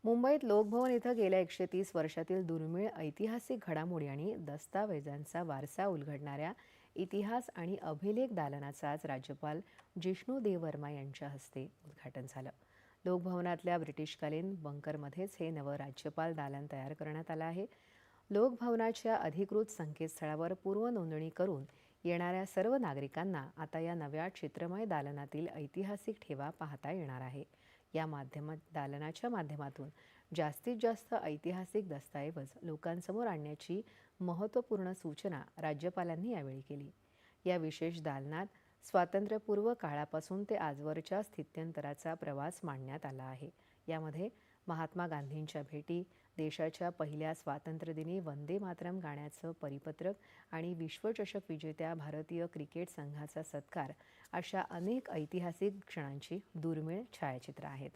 मुंबईत लोकभवन इथं गेल्या 130 वर्षातील दुर्मिळ ऐतिहासिक घडामोडी आणि दस्तावेजांचा वारसा उलगडणाऱ्या इतिहास आणि अभिलेख दालनाचं आज राज्यपाल जिष्णू देव वर्मा यांच्या हस्ते उद्घाटन झालं. लोकभवनातल्या ब्रिटिशकालीन बंकरमध्येच हे नवं राज्यपाल दालन तयार करण्यात आलं आहे. लोकभवनाच्या अधिकृत संकेतस्थळावर पूर्व नोंदणी करून येणाऱ्या सर्व नागरिकांना आता या नव्या चित्रमय दालनातील ऐतिहासिक ठेवा पाहता येणार आहे. या दालनाच्या माध्यमातून जास्तीत जास्त ऐतिहासिक दस्तऐवज लोकांसमोर आणण्याची महत्त्वपूर्ण सूचना राज्यपालांनी यावेळी केली. या विशेष दालनात स्वातंत्र्यपूर्व काळापासून ते आजवरच्या स्थित्यंतराचा प्रवास मांडण्यात आला आहे. यामध्ये महात्मा गांधींच्या भेटी, देशाच्या पहिल्या स्वातंत्र्यदिनी वंदे मातरम गाण्याचं परिपत्रक आणि विश्वचषक विजेत्या भारतीय क्रिकेट संघाचा सत्कार अशा अनेक ऐतिहासिक क्षणांची दुर्मिळ छायाचित्रं आहेत.